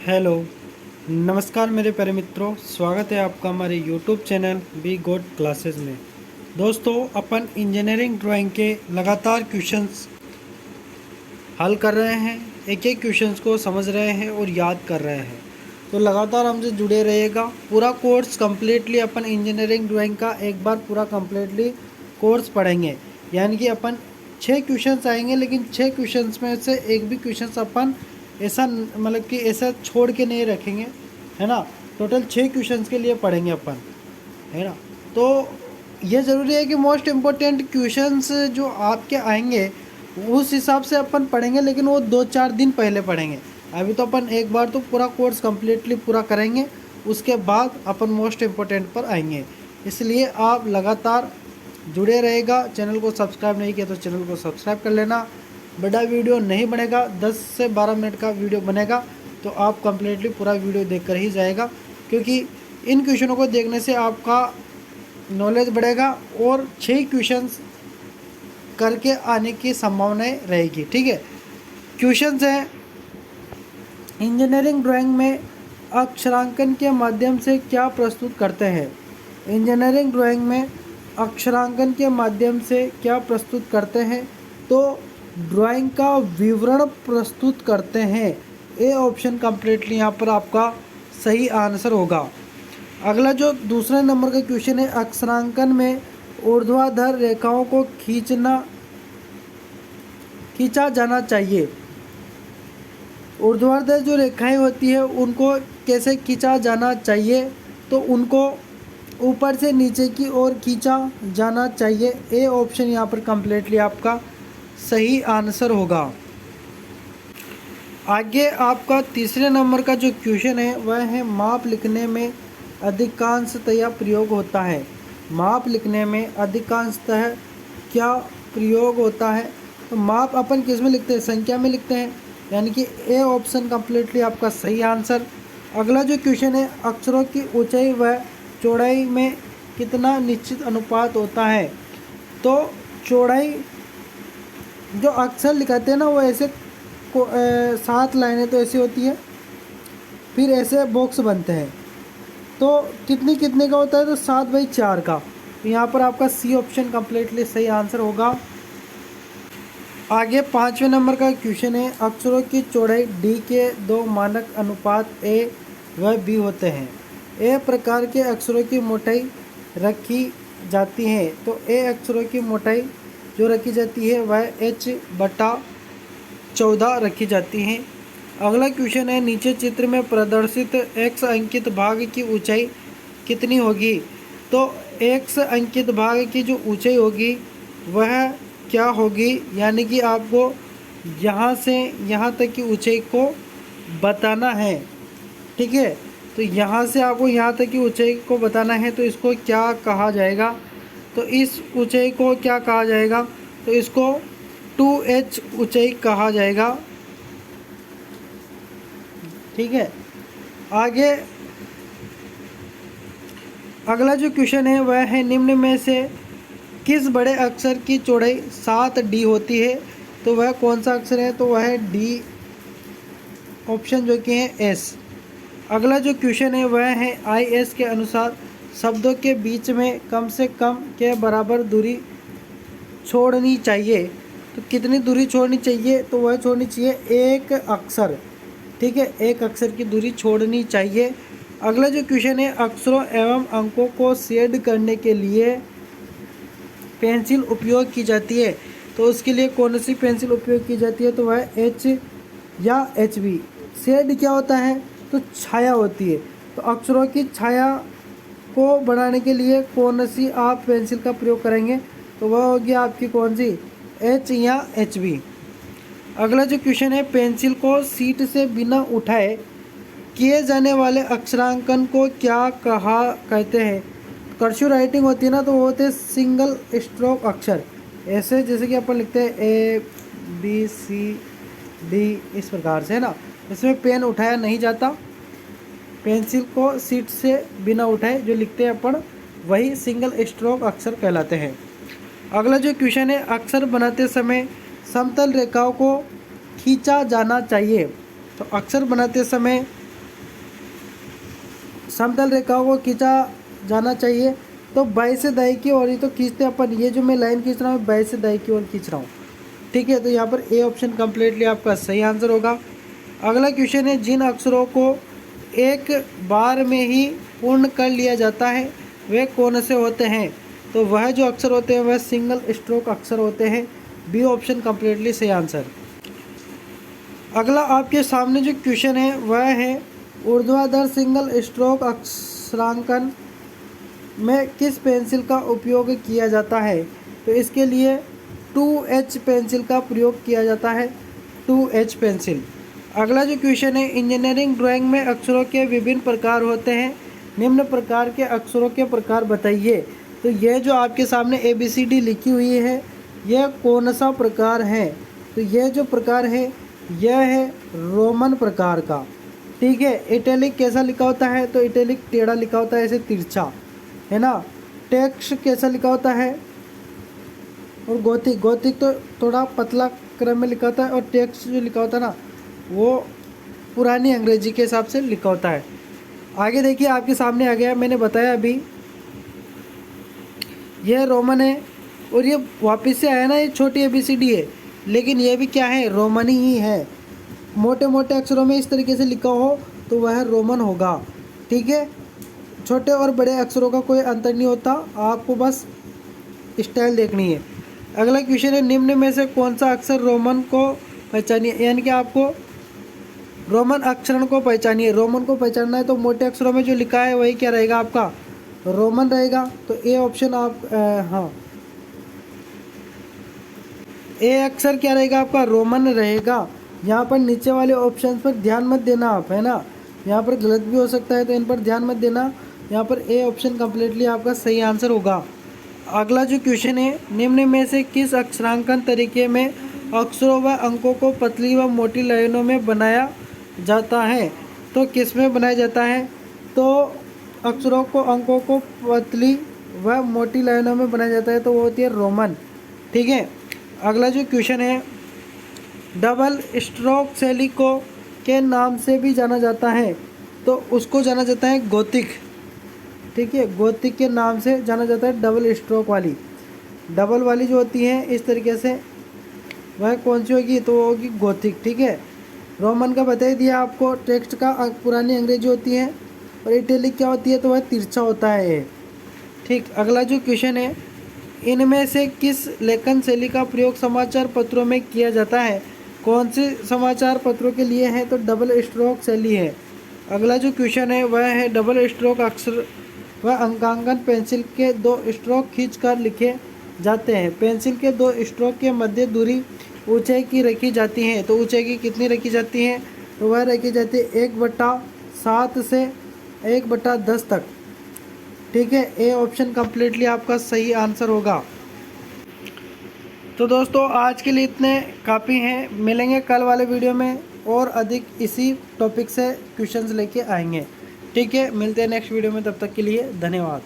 Hello, नमस्कार मेरे प्यारे मित्रों। स्वागत है आपका हमारे YouTube channel be good classes में। दोस्तों, अपन इंजीनियरिंग ड्राइंग के लगातार क्वेश्चंस हल कर रहे हैं, एक एक क्वेश्चंस को समझ रहे हैं और याद कर रहे हैं। तो लगातार हमसे जुड़े रहिएगा। पूरा कोर्स कम्प्लीटली अपन इंजीनियरिंग ड्राइंग का एक बार पूरा कम्प्लीटली कोर्स पढ़ेंगे। यानी कि अपन 6 क्वेश्चंस आएंगे, लेकिन 6 क्वेश्चंस में से एक भी क्वेश्चंस अपन ऐसा मतलब कि ऐसा छोड़ के नहीं रखेंगे, है ना। टोटल 6 क्वेश्चंस के लिए पढ़ेंगे अपन, है ना। तो ये ज़रूरी है कि मोस्ट इम्पोर्टेंट क्वेश्चंस जो आपके आएंगे उस हिसाब से अपन पढ़ेंगे, लेकिन वो 2-4 दिन पहले पढ़ेंगे। अभी तो अपन एक बार तो पूरा कोर्स कम्प्लीटली पूरा करेंगे, उसके बाद अपन मोस्ट इम्पोर्टेंट पर आएंगे। इसलिए आप लगातार जुड़े रहेगा। चैनल को सब्सक्राइब नहीं किया तो चैनल को सब्सक्राइब कर लेना। बड़ा वीडियो नहीं बनेगा, 10 से 12 मिनट का वीडियो बनेगा, तो आप कम्प्लीटली पूरा वीडियो देख कर ही जाएगा, क्योंकि इन क्वेश्चनों को देखने से आपका नॉलेज बढ़ेगा और 6 क्वेश्चंस करके आने की संभावनाएं रहेगी। ठीक है, क्वेश्चंस हैं, इंजीनियरिंग ड्राइंग में अक्षरांकन के माध्यम से क्या प्रस्तुत करते हैं। इंजीनियरिंग ड्राइंग में अक्षरांकन के माध्यम से क्या प्रस्तुत करते हैं, तो ड्राइंग का विवरण प्रस्तुत करते हैं। ए ऑप्शन कम्प्लीटली यहाँ पर आपका सही आंसर होगा। अगला जो दूसरे नंबर का क्वेश्चन है, अक्षरांकन में ऊर्ध्वाधर रेखाओं को खींचा जाना चाहिए। ऊर्ध्वाधर जो रेखाएं होती है उनको कैसे खींचा जाना चाहिए, तो उनको ऊपर से नीचे की ओर खींचा जाना चाहिए। ए ऑप्शन यहाँ पर कम्प्लीटली आपका सही आंसर होगा। आगे आपका तीसरे नंबर का जो क्वेश्चन है वह है, माप लिखने में अधिकांशतः प्रयोग होता है। माप लिखने में अधिकांशतः क्या प्रयोग होता है, तो माप अपन किस में लिखते हैं, संख्या में लिखते हैं, यानी कि ए ऑप्शन कम्प्लीटली आपका सही आंसर। अगला जो क्वेश्चन है, अक्षरों की ऊंचाई व चौड़ाई में कितना निश्चित अनुपात होता है, तो चौड़ाई जो अक्षर लिखाते हैं ना वो ऐसे 7 लाइनें तो ऐसी होती है, फिर ऐसे बॉक्स बनते हैं, तो कितनी कितने का होता है, तो 7/4 का। तो यहाँ पर आपका सी ऑप्शन कम्प्लीटली सही आंसर होगा। आगे 5वें नंबर का क्वेश्चन है, अक्षरों की चौड़ाई डी के 2 मानक अनुपात ए व बी होते हैं। ए प्रकार के अक्षरों की मोटाई रखी जाती है, तो ए अक्षरों की मोटाई जो रखी जाती है वह H/14 रखी जाती है। अगला क्वेश्चन है, नीचे चित्र में प्रदर्शित x अंकित भाग की ऊंचाई कितनी होगी, तो x अंकित भाग की जो ऊंचाई होगी वह क्या होगी, यानी कि आपको यहाँ से यहाँ तक की ऊंचाई को बताना है। ठीक है, तो यहाँ से आपको यहाँ तक की ऊंचाई को बताना है, तो इसको क्या कहा जाएगा, तो इस ऊंचाई को क्या कहा जाएगा, तो इसको 2h ऊंचाई कहा जाएगा। ठीक है, आगे अगला जो क्वेश्चन है वह है, निम्न में से किस बड़े अक्षर की चौड़ाई 7D होती है, तो वह कौन सा अक्षर है, तो वह है डी ऑप्शन जो कि है S। अगला जो क्वेश्चन है वह है, IS के अनुसार शब्दों के बीच में कम से कम के बराबर दूरी छोड़नी चाहिए, तो कितनी दूरी छोड़नी चाहिए, तो वह छोड़नी चाहिए 1 अक्षर। ठीक है, 1 अक्षर की दूरी छोड़नी चाहिए। अगला जो क्वेश्चन है, अक्षरों एवं अंकों को शेड करने के लिए पेंसिल उपयोग की जाती है, तो उसके लिए कौन सी पेंसिल उपयोग की जाती है, तो वह H या HB। शेड क्या होता है, तो छाया होती है, तो अक्षरों की छाया को बढ़ाने के लिए कौन सी आप पेंसिल का प्रयोग करेंगे, तो वह होगी आपकी कौन सी, H या HB। अगला जो क्वेश्चन है, पेंसिल को सीट से बिना उठाए किए जाने वाले अक्षरांकन को क्या कहते हैं। कर्सिव राइटिंग होती है ना, तो वो होते हैं सिंगल स्ट्रोक अक्षर, ऐसे जैसे कि अपन लिखते हैं ABCD इस प्रकार से, है ना। इसमें पेन उठाया नहीं जाता, पेंसिल को सीट से बिना उठाए जो लिखते हैं अपन वही सिंगल स्ट्रोक अक्षर कहलाते हैं। अगला जो क्वेश्चन है, अक्षर बनाते समय समतल रेखाओं को खींचा जाना चाहिए, तो अक्षर बनाते समय समतल रेखाओं को खींचा जाना चाहिए। तो बाएं से दाएं की ओर ही तो खींचते हैं अपन। ये जो मैं लाइन खींच रहा हूँ बाएं से दाएं की ओर खींच रहा हूँ, ठीक है। तो यहाँ पर ए ऑप्शन कम्प्लीटली आपका सही आंसर होगा। अगला क्वेश्चन है, जिन अक्षरों को एक बार में ही पूर्ण कर लिया जाता है वे कौन से होते हैं? तो वह जो अक्षर होते हैं वह सिंगल स्ट्रोक अक्षर होते हैं। बी ऑप्शन कम्प्लीटली सही आंसर। अगला आपके सामने जो क्वेश्चन है वह है, ऊर्ध्वाधर सिंगल स्ट्रोक अक्षरांकन में किस पेंसिल का उपयोग किया जाता है? तो इसके लिए 2H पेंसिल का प्रयोग किया जाता है, 2H पेंसिल। अगला जो क्वेश्चन है, इंजीनियरिंग ड्राइंग में अक्षरों के विभिन्न प्रकार होते हैं, निम्न प्रकार के अक्षरों के प्रकार बताइए। तो यह जो आपके सामने ABCD लिखी हुई है यह कौन सा प्रकार है? तो यह जो प्रकार है यह है रोमन प्रकार का, ठीक है। इटैलिक कैसा लिखा होता है? तो इटैलिक टेढ़ा लिखा होता है, ऐसे तिरछा, है ना। टेक्स्ट कैसा लिखा होता है? और गोथिक तो थोड़ा पतला क्रम में लिखा होता है, और टेक्स्ट जो लिखा होता है ना वो पुरानी अंग्रेजी के हिसाब से लिखा होता है। आगे देखिए आपके सामने आ गया, मैंने बताया अभी यह रोमन है, और ये वापस से आया ना, ये छोटी ABCD है, लेकिन ये भी क्या है? रोमन ही है। मोटे मोटे अक्षरों में इस तरीके से लिखा हो तो वह रोमन होगा, ठीक है। छोटे और बड़े अक्षरों का कोई अंतर नहीं होता, आपको बस स्टाइल देखनी है। अगला क्वेश्चन है, निम्न में से कौन सा अक्षर रोमन को पहचानिए? यानी कि आपको रोमन अक्षरण को पहचानिए। रोमन को पहचानना है तो मोटे अक्षरों में जो लिखा है वही क्या रहेगा? आपका रोमन रहेगा। तो ए ऑप्शन आप हाँ, ए अक्षर क्या रहेगा? आपका रोमन रहेगा। यहाँ पर नीचे वाले ऑप्शन पर ध्यान मत देना आप, है ना, यहाँ पर गलत भी हो सकता है तो इन पर ध्यान मत देना। यहाँ पर ए ऑप्शन कम्प्लीटली आपका सही आंसर होगा। अगला जो क्वेश्चन है, निम्न में से किस अक्षरांकन तरीके में अक्षरों व अंकों को पतली व मोटी लाइनों में बनाया जाता है? तो किस में बनाया जाता है? तो अक्षरों को अंकों को पतली व मोटी लाइनों में बनाया जाता है, तो वो होती है रोमन, ठीक है। अगला जो क्वेश्चन है, डबल स्ट्रोक शैली को के नाम से भी जाना जाता है, तो उसको जाना जाता है गोथिक, ठीक है। गोथिक के नाम से जाना जाता है डबल स्ट्रोक वाली। डबल वाली जो होती है इस तरीके से, वह कौन सी होगी? तो वो होगी गोथिक, ठीक है। रोमन का बता ही दिया आपको, टेक्स्ट का पुरानी अंग्रेजी होती है, और इटैलिक क्या होती है? तो वह तिरछा होता है, ठीक। अगला जो क्वेश्चन है, इनमें से किस लेखन शैली का प्रयोग समाचार पत्रों में किया जाता है? कौन से समाचार पत्रों के लिए है? तो डबल स्ट्रोक शैली है। अगला जो क्वेश्चन है वह है, डबल स्ट्रोक अक्षर व अंकांकन पेंसिल के 2 स्ट्रोक खींचकर लिखे जाते हैं। पेंसिल के 2 स्ट्रोक के मध्य दूरी ऊंचाई की रखी जाती है, तो ऊंचाई की कितनी रखी जाती है? तो वह रखी जाती है 1/7 से 1/10 तक, ठीक है। ए ऑप्शन कम्प्लीटली आपका सही आंसर होगा। तो दोस्तों आज के लिए इतने काफ़ी हैं, मिलेंगे कल वाले वीडियो में और अधिक इसी टॉपिक से क्वेश्चंस लेके आएंगे, ठीक है। मिलते हैं नेक्स्ट वीडियो में, तब तक के लिए धन्यवाद।